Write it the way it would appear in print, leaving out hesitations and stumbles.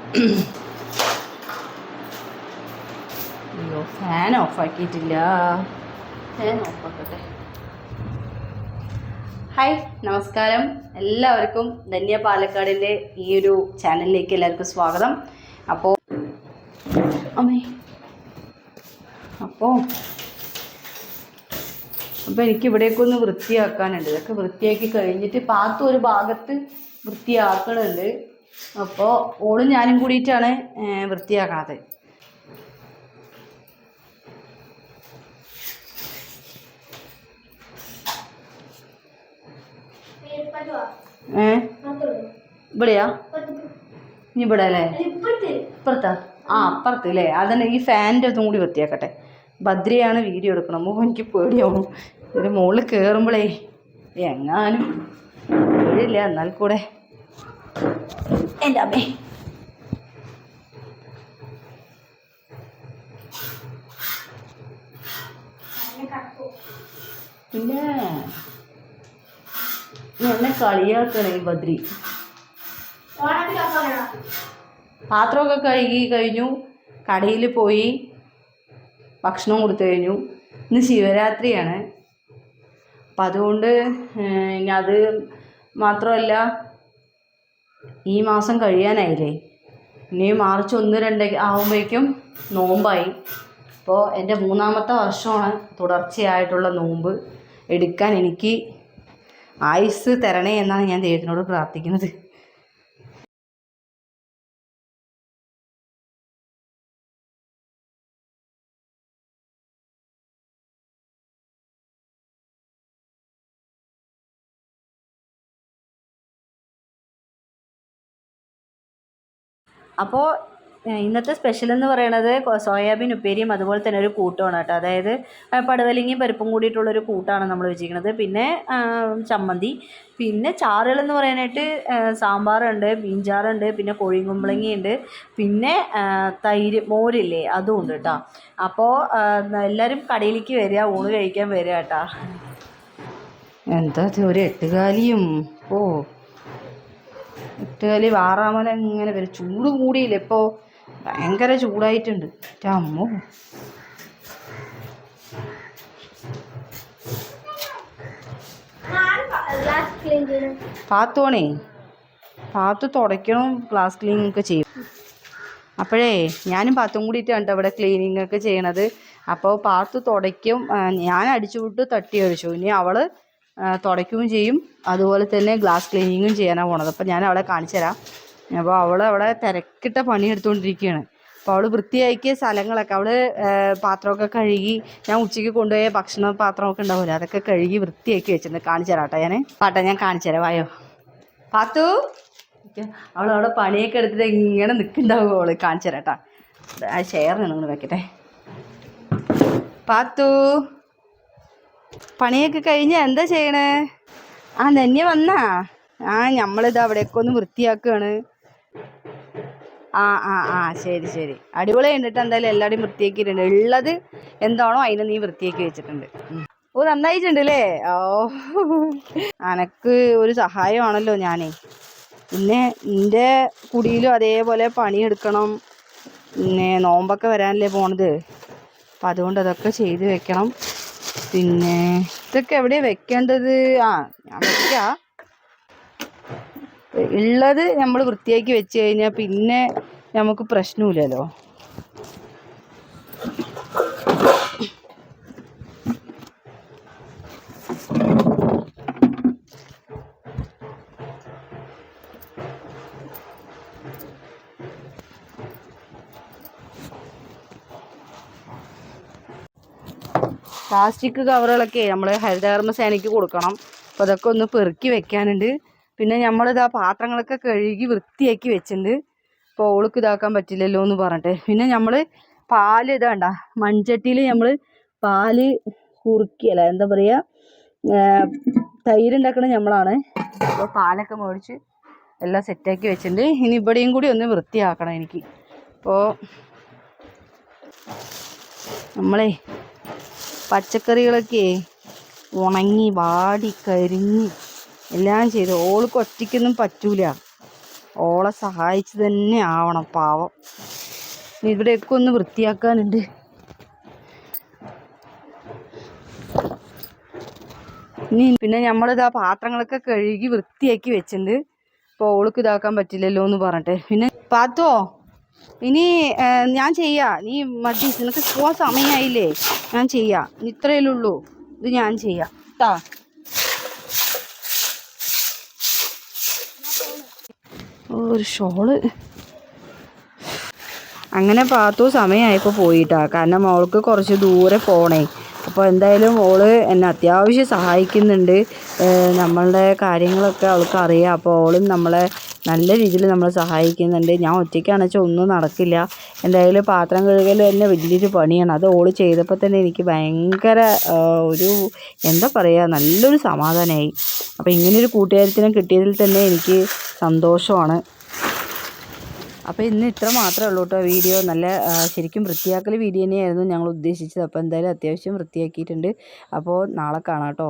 അയ്യോ, fan ഓഫാക്കിയിട്ടില്ല. Fan ഓഫാക്കട്ടെ. Hi, നമസ്കാരം. എല്ലാവർക്കും ധന്യ പാലക്കാടിൻ്റെ ഈ ഒരു ചാനലിലേക്ക് എല്ലാവർക്കും സ്വാഗതം. അപ്പോൾ എനിക്ക് ഇവിടേക്ക് ഒന്ന് വൃത്തിയാക്കാനുണ്ട്. ഇതൊക്കെ വൃത്തിയാക്കി കഴിഞ്ഞിട്ട് പാത്തു ഒരു ഭാഗത്ത് വൃത്തിയാക്കണുണ്ട്. അപ്പോൾ ഓളും ഞാനും കൂടിയിട്ടാണ് വൃത്തിയാക്കണത്. ഇവിടെയാ? ഇനി ഇവിടെ അല്ലേ? ഇപ്പുറത്താ? അപ്പുറത്ത് അല്ലേ? അതന്നെ. ഈ ഫാനിൻ്റെ അതും കൂടി വൃത്തിയാക്കട്ടെ. ഭദ്രയാണ് വീഡിയോ എടുക്കണം. എനിക്ക് പേടിയാവും. ഇതിൻ്റെ മുകളിൽ കയറുമ്പോഴേ എങ്ങാനും പേടിയില്ല. എന്നാൽ കൂടെ എൻ്റെ അമ്മേ. പിന്നെ എന്നെ കളിയാക്കണേ ബദ്രി. പാത്രമൊക്കെ കഴുകി കഴിഞ്ഞു. കടയിൽ പോയി ഭക്ഷണം കൊടുത്തു കഴിഞ്ഞു. ഇന്ന് ശിവരാത്രിയാണ്. അപ്പം അതുകൊണ്ട് ഇനി അത് മാത്രമല്ല, ഈ മാസം കഴിയാനായില്ലേ. ഇനി മാർച്ച് 1-2 ആകുമ്പോഴേക്കും നോമ്പായി. അപ്പോൾ എൻ്റെ 3ാമത്തെ വർഷമാണ് തുടർച്ചയായിട്ടുള്ള നോമ്പ് എടുക്കാൻ. എനിക്ക് ആയുസ് തരണേ എന്നാണ് ഞാൻ ദൈവത്തിനോട് പ്രാർത്ഥിക്കുന്നത്. അപ്പോൾ ഇന്നത്തെ സ്പെഷ്യൽ എന്ന് പറയുന്നത് സോയാബീൻ ഉപ്പേരിയും അതുപോലെ തന്നെ ഒരു കൂട്ടുമാണ് കേട്ടോ. അതായത് പടവലങ്ങയും പരിപ്പും കൂടിയിട്ടുള്ളൊരു കൂട്ടാണ് നമ്മൾ വെച്ചിരിക്കുന്നത്. പിന്നെ ചമ്മന്തി, പിന്നെ ചാറുകളെന്ന് പറയാനായിട്ട് സാമ്പാറുണ്ട്, മീൻചാറുണ്ട്, പിന്നെ കോഴിക്കുമ്പളങ്ങയുണ്ട്, പിന്നെ തൈര് മോരില്ലേ അതും ഉണ്ട് കേട്ടോ. അപ്പോൾ എല്ലാവരും കടയിലേക്ക് വരിക, ഊണ് കഴിക്കാൻ വരിക കേട്ടോ. എന്താ ഒരു 8 എട്ടുകാലി വാറാമല ഇങ്ങനെ വരും. ചൂട് കൂടിയില്ല, ഇപ്പോൾ ഭയങ്കര ചൂടായിട്ടുണ്ട്. അമ്മോ, പാത്തു തുടയ്ക്കണം, ഗ്ലാസ് ക്ലീനിങ് ഒക്കെ ചെയ്യും. അപ്പോഴേ ഞാനും പാത്തും കൂടിയിട്ടാണ് കേട്ടോ ഇവിടെ ക്ലീനിങ് ഒക്കെ ചെയ്യണത്. അപ്പോൾ പാത്തു തുടയ്ക്കും, ഞാൻ അടിച്ചു വിട്ട് തട്ടി അടിച്ചു. ഇനി അവൾ തുടയ്ക്കുകയും ചെയ്യും, അതുപോലെ തന്നെ ഗ്ലാസ് ക്ലീനിങ്ങും ചെയ്യാനാണ് പോണത്. അപ്പോൾ ഞാൻ അവളെ കാണിച്ചു തരാം. അപ്പോൾ അവൾ അവിടെ തിരക്കിട്ട പണി എടുത്തുകൊണ്ടിരിക്കുകയാണ്. അപ്പോൾ അവൾ വൃത്തിയാക്കിയ സ്ഥലങ്ങളൊക്കെ അവൾ പാത്രമൊക്കെ കഴുകി, ഞാൻ ഉച്ചയ്ക്ക് കൊണ്ടുപോയ ഭക്ഷണ പാത്രമൊക്കെ ഉണ്ടാവില്ല, അതൊക്കെ കഴുകി വൃത്തിയാക്കി വെച്ചിട്ടുണ്ട്. കാണിച്ചു തരാം കേട്ടോ. ഞാൻ കാണിച്ചു തരാം. വായോ പാത്തു. അവളവിടെ പണിയൊക്കെ എടുത്തിട്ട് ഇങ്ങനെ നിൽക്കുന്നുണ്ടാവും. അവൾ കാണിച്ചു തരാം കേട്ടോ. ആ ഷെയർ നിങ്ങൾ വെക്കട്ടെ. പാത്തു, പണിയൊക്കെ കഴിഞ്ഞാൽ എന്താ ചെയ്യണേ? ധന്യ വന്നാ? നമ്മളിത് അവിടേക്ക് ഒന്ന് വൃത്തിയാക്കുകയാണ്. ശരി. അടിപൊളി കണ്ടിട്ട് എന്തായാലും എല്ലാവരും വൃത്തിയാക്കിയിട്ടുണ്ട്. ഉള്ളത് എന്താണോ അതിനെ നീ വൃത്തിയാക്കി വെച്ചിട്ടുണ്ട്. നന്നായിട്ടുണ്ട് അല്ലേ? അനക്ക് ഒരു സഹായമാണല്ലോ ഞാനേ. പിന്നെ നിൻ്റെ കുടിയിലും അതേപോലെ പണിയെടുക്കണം. പിന്നെ നോമ്പൊക്കെ വരാനല്ലേ പോണത്. അപ്പം അതുകൊണ്ട് അതൊക്കെ ചെയ്ത് വെക്കണം. പിന്നെ ഇതൊക്കെ എവിടെയാണ് വെക്കേണ്ടത്? ഞാൻ വെക്കാം. ഉള്ളത് നമ്മൾ വൃത്തിയാക്കി വെച്ച് കഴിഞ്ഞാൽ പിന്നെ നമുക്ക് പ്രശ്നമില്ലല്ലോ. പ്ലാസ്റ്റിക് കവറുകളൊക്കെ നമ്മൾ ഹരിതകർമ്മ സേനയ്ക്ക് കൊടുക്കണം. അപ്പോൾ അതൊക്കെ ഒന്ന് പെറുക്കി വെക്കാനുണ്ട്. പിന്നെ നമ്മളിതാ പാത്രങ്ങളൊക്കെ കഴുകി വൃത്തിയാക്കി വെച്ചിട്ടുണ്ട്. അപ്പോൾ ഓൾക്ക് ഇതാക്കാൻ പറ്റില്ലല്ലോ എന്ന് പറഞ്ഞിട്ട്. പിന്നെ നമ്മൾ പാല് ഇതാണ്ട മൺചട്ടിയിൽ നമ്മൾ പാല് കുറുക്കിയല്ല, എന്താ പറയുക, തൈരുണ്ടാക്കണത് നമ്മളാണ്. അപ്പോൾ പാലൊക്കെ മേടിച്ച് എല്ലാം സെറ്റാക്കി വെച്ചിട്ടുണ്ട്. ഇനി ഇവിടെയും കൂടി ഒന്ന് വൃത്തിയാക്കണം എനിക്ക്. അപ്പോൾ നമ്മളെ പച്ചക്കറികളൊക്കെ ഉണങ്ങി വാടി കരിഞ്ഞ് എല്ലാം ചെയ്തു. ഓൾക്ക് ഒറ്റയ്ക്കൊന്നും പറ്റൂല. ഓളെ സഹായിച്ച് തന്നെ ആവണം പാവം. ഇവിടെയൊക്കെ ഒന്ന് വൃത്തിയാക്കാനുണ്ട്. ഇനി പിന്നെ നമ്മളിതാ പാത്രങ്ങളൊക്കെ കഴുകി വൃത്തിയാക്കി വെച്ചിട്ടുണ്ട്. അപ്പോൾ ഓൾക്ക് ഇതാക്കാൻ പറ്റില്ലല്ലോ എന്ന് പറഞ്ഞിട്ട്. പിന്നെ പാത്തോ ഇനി ഞാൻ ചെയ്യാം. നീ മതി, നിനക്ക് പോവാൻ സമയമായില്ലേ? ഞാൻ ചെയ്യാം. ഇത്രയല്ലേ ഉള്ളൂ, ഇത് ഞാൻ ചെയ്യാം കേട്ടാ. ഒരു ഷോള്. അങ്ങനെ പാത്തു സമയമായപ്പോൾ പോയിട്ടാ. കാരണം അവൾക്ക് കുറച്ച് ദൂരെ പോണേ. അപ്പോൾ എന്തായാലും ഓള് എന്നെ അത്യാവശ്യം സഹായിക്കുന്നുണ്ട്. നമ്മളുടെ കാര്യങ്ങളൊക്കെ അവൾക്ക് അറിയാം. അപ്പോൾ ഓളും നമ്മളെ നല്ല രീതിയിൽ നമ്മളെ സഹായിക്കുന്നുണ്ട്. ഞാൻ ഒറ്റയ്ക്കാണെന്ന് വെച്ചാൽ ഒന്നും നടക്കില്ല. എന്തായാലും പാത്രം കഴുകൽ തന്നെ വലിയൊരു പണിയാണ്. അത് ഓള് ചെയ്തപ്പോൾ തന്നെ എനിക്ക് ഭയങ്കര ഒരു എന്താ പറയുക, നല്ലൊരു സമാധാനമായി. അപ്പോൾ ഇങ്ങനൊരു കൂട്ടുകാരത്തിനെ കിട്ടിയതിൽ തന്നെ എനിക്ക് സന്തോഷമാണ്. അപ്പോൾ ഇന്ന് ഇത്ര മാത്രമേ ഉള്ളൂ കേട്ടോ വീഡിയോ. നല്ല ശരിക്കും വൃത്തിയാക്കൽ വീഡിയോ തന്നെയായിരുന്നു ഞങ്ങൾ ഉദ്ദേശിച്ചത്. അപ്പോൾ എന്തായാലും അത്യാവശ്യം വൃത്തിയാക്കിയിട്ടുണ്ട്. അപ്പോൾ നാളെ കാണാം കേട്ടോ.